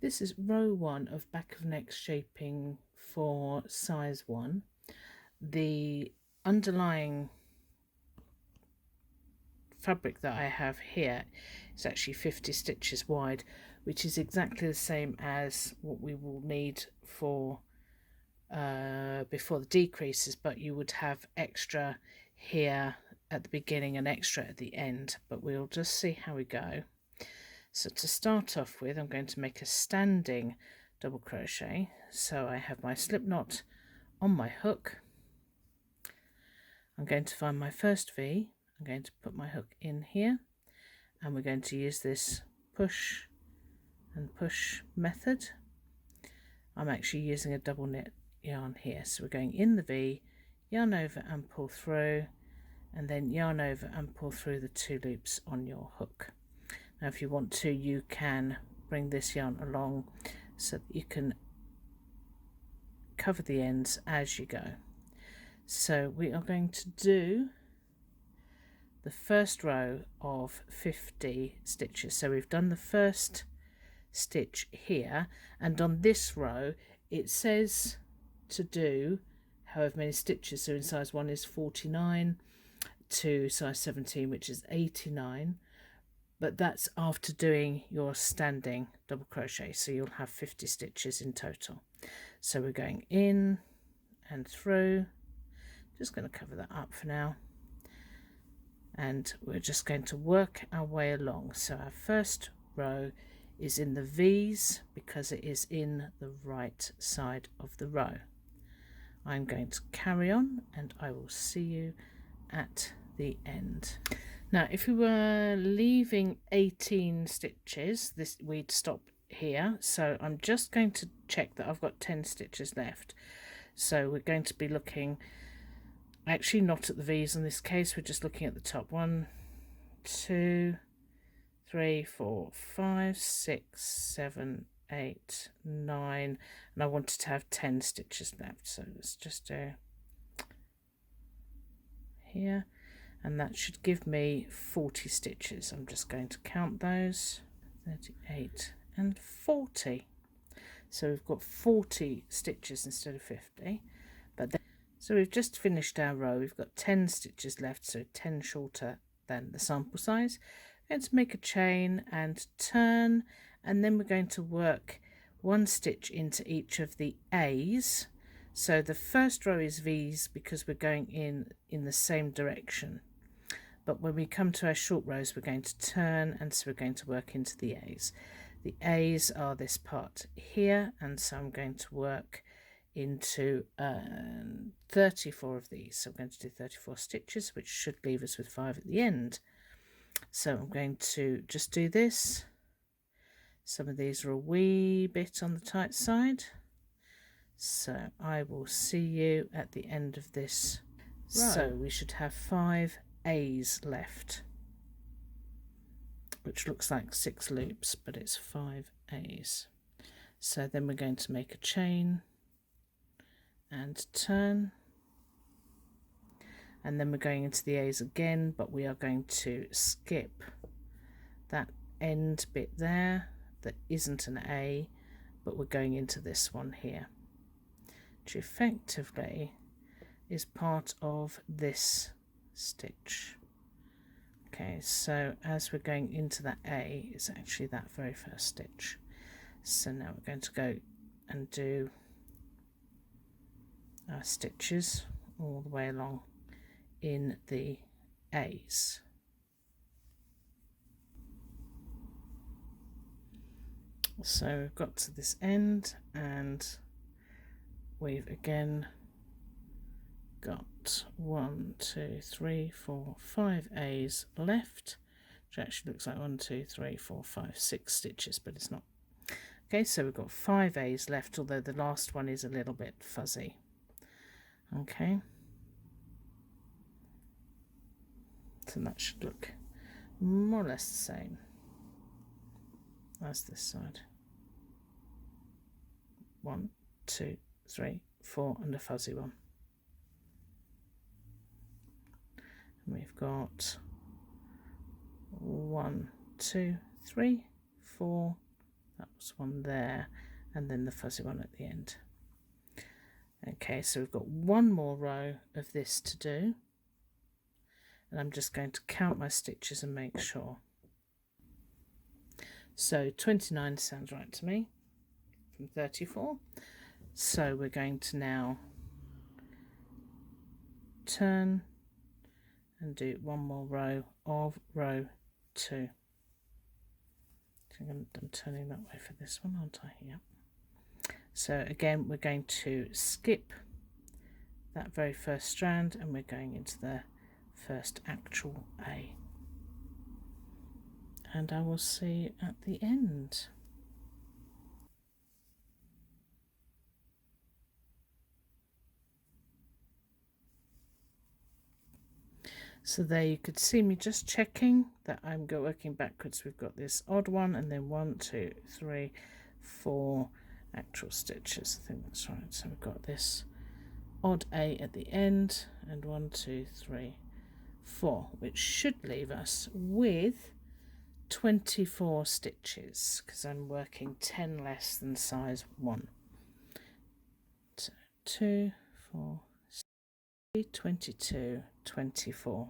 This is row 1 of back of neck shaping for size 1. The underlying fabric that I have here is actually 50 stitches wide, which is exactly the same as what we will need for before the decreases, but you would have extra here at the beginning and extra at the end, but we'll just see how we go. So to start off with, I'm going to make a standing double crochet. So I have my slip knot on my hook. I'm going to find my first V. I'm going to put my hook in here, and we're going to use this push and push method. I'm actually using a double knit yarn here, so we're going in the V, yarn over and pull through, and then yarn over and pull through the 2 loops on your hook. Now if you want to, you can bring this yarn along so that you can cover the ends as you go. So we are going to do the first row of 50 stitches. So we've done the first stitch here, and on this row it says to do however many stitches. So in size 1 is 49 to size 17, which is 89, but that's after doing your standing double crochet, so you'll have 50 stitches in total. So we're going in and through, just going to cover that up for now, and we're just going to work our way along. So our first row is in the V's because it is in the right side of the row. I'm going to carry on and I will see you at the end. Now if we were leaving 18 stitches, this we'd stop here, so I'm just going to check that I've got 10 stitches left. So we're going to be looking actually not at the V's in this case, we're just looking at the top. 1, 2, 3, 4, 5, 6, 7, 8, 9, and I wanted to have 10 stitches left, so let's just do here, and that should give me 40 stitches. I'm just going to count those, 38 and 40. So we've got 40 stitches instead of 50. But then, so we've just finished our row. We've got 10 stitches left, so 10 shorter than the sample size. We're going to make a chain and turn, and then we're going to work 1 stitch into each of the A's. So the first row is V's because we're going in the same direction. But when we come to our short rows, we're going to turn, and so we're going to work into the A's. The A's are this part here, and so I'm going to work into 34 of these. So I'm going to do 34 stitches, which should leave us with 5 at the end. So I'm going to just do this. Some of these are a wee bit on the tight side. So I will see you at the end of this row. So we should have 5 A's left, which looks like 6 loops, but it's 5 A's. So then we're going to make a chain and turn, and then we're going into the A's again, but we are going to skip that end bit there that isn't an A, but we're going into this one here, which effectively is part of this stitch. Okay, so as we're going into that A, it's actually that very first stitch. So now we're going to go and do our stitches all the way along in the A's. So we've got to this end, and we've again got 1, 2, 3, 4, 5 A's left, which actually looks like 1, 2, 3, 4, 5, 6 stitches, but it's not. Okay, so we've got 5 A's left, although the last one is a little bit fuzzy. Okay, so that should look more or less the same as this side. 1, 2, 3, 4, and a fuzzy one. And we've got 1, 2, 3, 4, that There's one there, and then the fuzzy one at the end. Okay, so we've got one more row of this to do, and I'm just going to count my stitches and make sure. So 29 sounds right to me from 34. So we're going to now turn and do one more row of row 2. So I'm turning that way for this one, aren't I? Yeah. So again, we're going to skip that very first strand and we're going into the first actual A. And I will see you at the end. So there you could see me just checking that I'm working backwards. We've got this odd one and then 1, 2, 3, 4 actual stitches. I think that's right. So we've got this odd A at the end and 1, 2, 3, 4, which should leave us with 24 stitches because I'm working 10 less than size 1. So 2, 4, 6, 22, 24.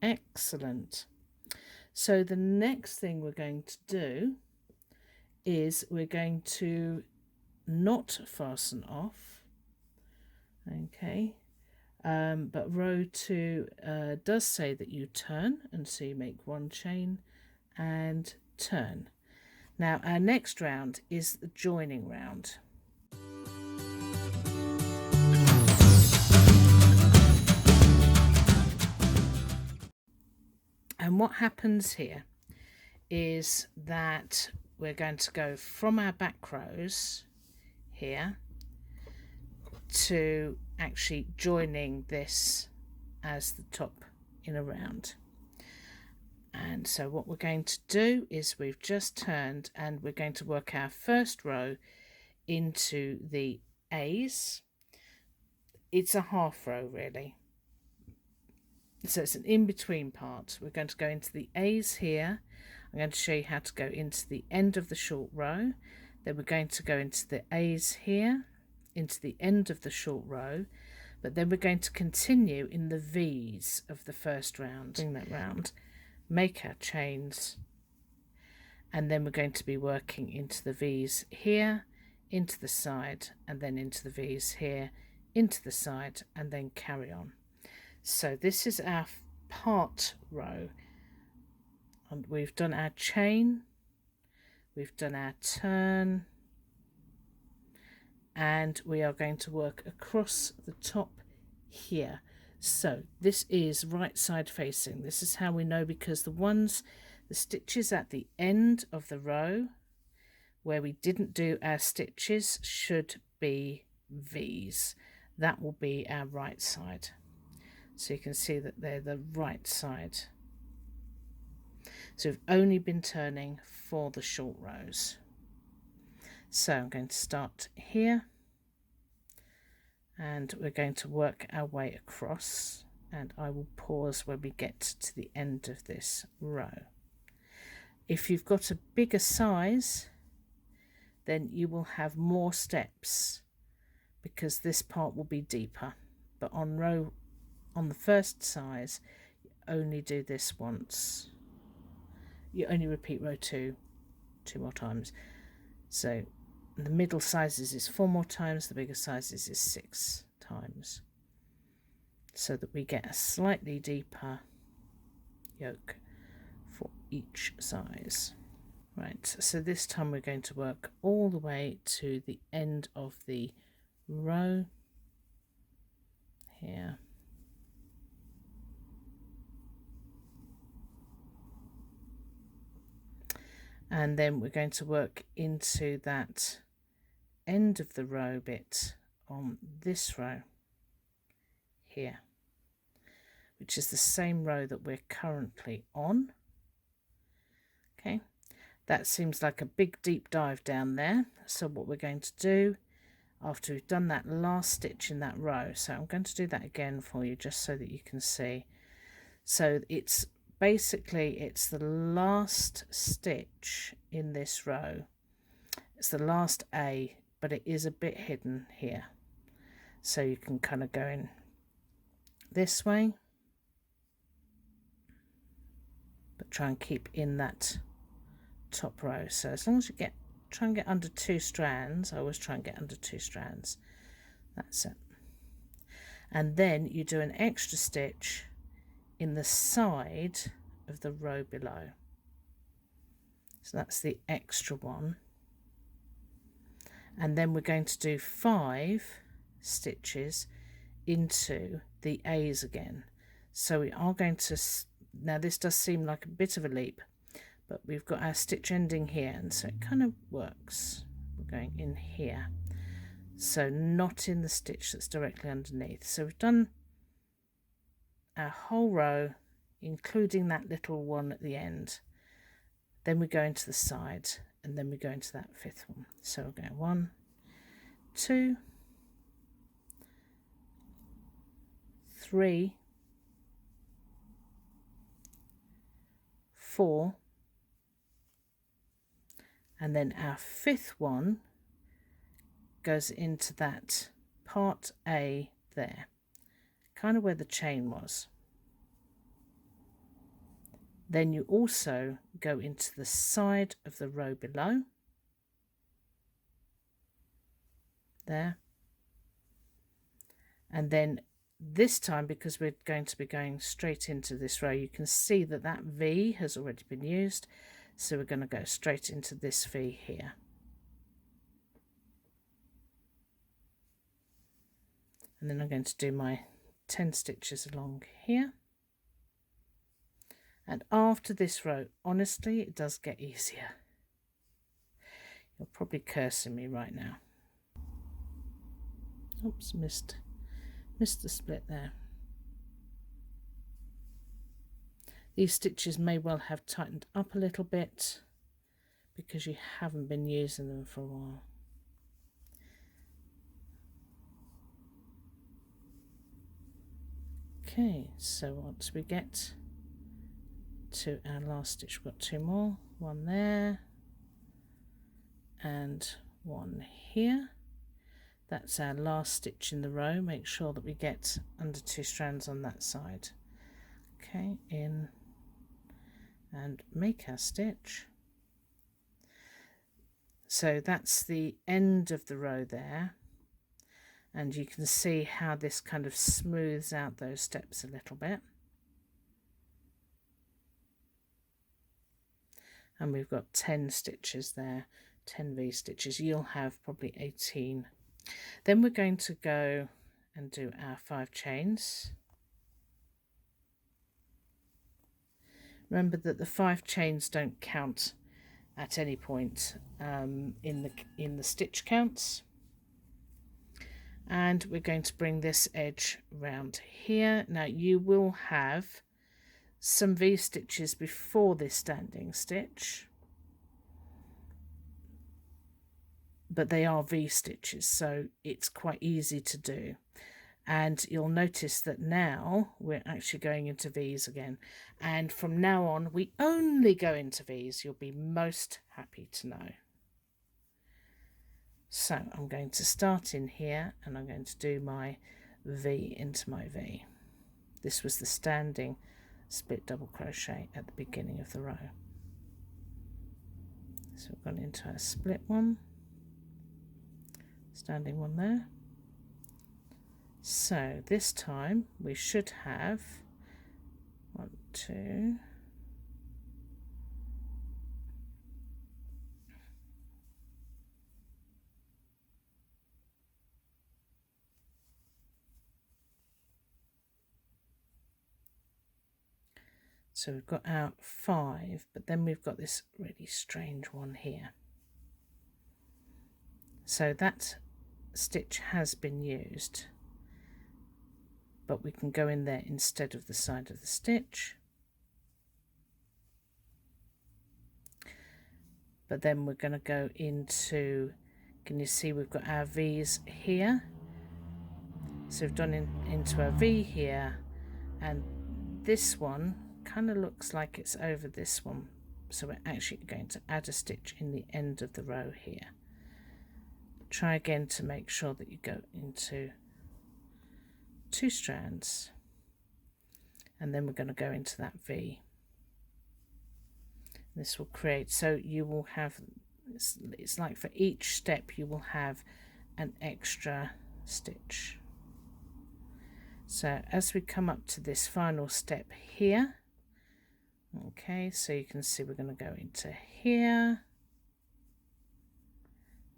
Excellent. So the next thing we're going to do is we're going to not fasten off. Okay. But row 2 does say that you turn, and so you make 1 chain and turn. Now our next round is the joining round. And what happens here is that we're going to go from our back rows here to actually joining this as the top in a round. And so what we're going to do is we've just turned and we're going to work our first row into the A's. It's a half row really, so it's an in-between part. We're going to go into the A's here. I'm going to show you how to go into the end of the short row, then we're going to go into the A's here, into the end of the short row, but then we're going to continue in the V's of the first round. Bring that round, make our chains, and then we're going to be working into the V's here, into the side, and then into the V's here, into the side, and then carry on. So this is our part row, and we've done our chain, we've done our turn, and we are going to work across the top here. So this is right side facing. This is how we know, because the stitches at the end of the row where we didn't do our stitches should be V's. That will be our right side. So you can see that they're the right side. So we've only been turning for the short rows. So I'm going to start here and we're going to work our way across, and I will pause when we get to the end of this row. If you've got a bigger size, then you will have more steps because this part will be deeper, but on the first size you only do this once. You only repeat row 2 more times. So the middle sizes is 4 more times, the bigger sizes is 6 times, so that we get a slightly deeper yoke for each size. Right, so this time we're going to work all the way to the end of the row here. And then we're going to work into that end of the row bit on this row here, which is the same row that we're currently on. Okay, that seems like a big deep dive down there. So what we're going to do after we've done that last stitch in that row, so I'm going to do that again for you just so that you can see. So it's basically, it's the last stitch in this row it's the last A, but it is a bit hidden here, so you can kind of go in this way, but try and keep in that top row. So as long as you try and get under 2 strands, I always try and get under 2 strands. That's it. And then you do an extra stitch in the side of the row below. So that's the extra one. And then we're going to do 5 stitches into the A's again. So we are going to, now this does seem like a bit of a leap, but we've got our stitch ending here, and so it kind of works. We're going in here, so not in the stitch that's directly underneath. So we've done our whole row, including that little one at the end. Then we go into the side, and then we go into that 5th one. So we're going 1, 2, 3, 4, and then our 5th one goes into that part A there, kind of where the chain was. Then you also go into the side of the row below, there, and then this time, because we're going to be going straight into this row, you can see that that V has already been used, so we're going to go straight into this V here. And then I'm going to do my 10 stitches along here. And after this row, honestly, it does get easier. You're probably cursing me right now. Oops, missed the split there. These stitches may well have tightened up a little bit because you haven't been using them for a while. Okay, so once we get to our last stitch, we've got 2 more, one there and one here. That's our last stitch in the row. Make sure that we get under 2 strands on that side. Okay, in and make our stitch. So that's the end of the row there, and you can see how this kind of smooths out those steps a little bit. And we've got 10 stitches there, 10 V stitches. You'll have probably 18. Then we're going to go and do our 5 chains. Remember that the 5 chains don't count at any point in the stitch counts. And we're going to bring this edge round here. Now you will have some V stitches before this standing stitch, but they are V stitches, so it's quite easy to do. And you'll notice that now we're actually going into V's again, and from now on we only go into V's. You'll be most happy to know. So I'm going to start in here, and I'm going to do my V into my V. This was the standing split double crochet at the beginning of the row. So we've gone into our split one, standing one there. So this time we should have 1, 2, so we've got our 5, but then we've got this really strange one here. So that stitch has been used, but we can go in there instead of the side of the stitch. But then we're going to go into, can you see we've got our V's here? So we've done into a V here, and this one kind of looks like it's over this one. So we're actually going to add a stitch in the end of the row here. try again to make sure that you go into 2 strands, and then we're going to go into that V. This will create, so you will have, it's like for each step you will have an extra stitch. So as we come up to this final step here, okay, so you can see we're going to go into here,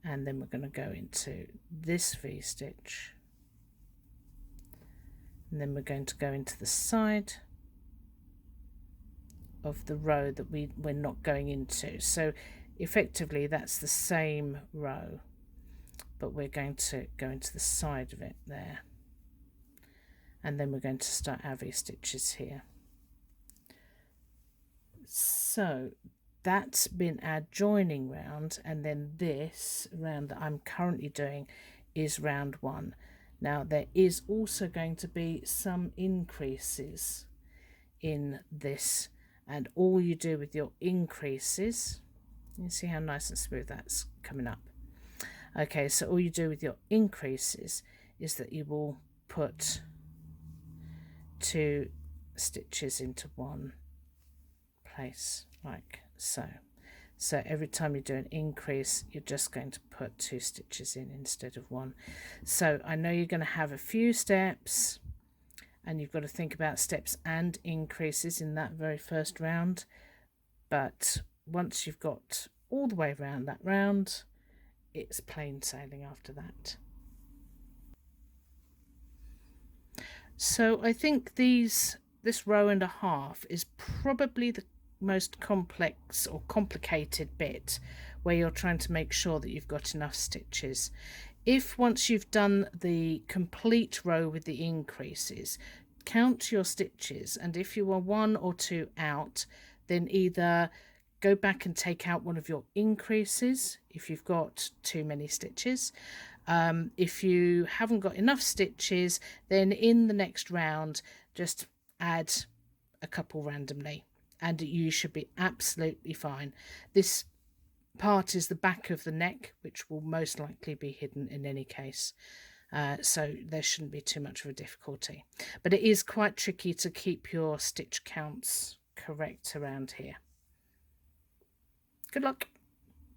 and then we're going to go into this V stitch, and then we're going to go into the side of the row that we're not going into. So effectively that's the same row, but we're going to go into the side of it there, and then we're going to start our V stitches here. So that's been our joining round, and then this round that I'm currently doing is round 1. Now there is also going to be some increases in this, and all you do with your increases, you see how nice and smooth that's coming up. Okay, so all you do with your increases is that you will put 2 stitches into one place, like so. So every time you do an increase, you're just going to put 2 stitches in instead of 1. So I know you're going to have a few steps, and you've got to think about steps and increases in that very first round, but once you've got all the way around that round, it's plain sailing after that. So I think this row and a half is probably the most complex or complicated bit, where you're trying to make sure that you've got enough stitches. If once you've done the complete row with the increases, count your stitches, and if you are 1 or 2 out, then either go back and take out one of your increases if you've got too many stitches. If you haven't got enough stitches, then in the next round just add a couple randomly, and you should be absolutely fine. This part is the back of the neck, which will most likely be hidden in any case, so there shouldn't be too much of a difficulty, but it is quite tricky to keep your stitch counts correct around here. Good luck.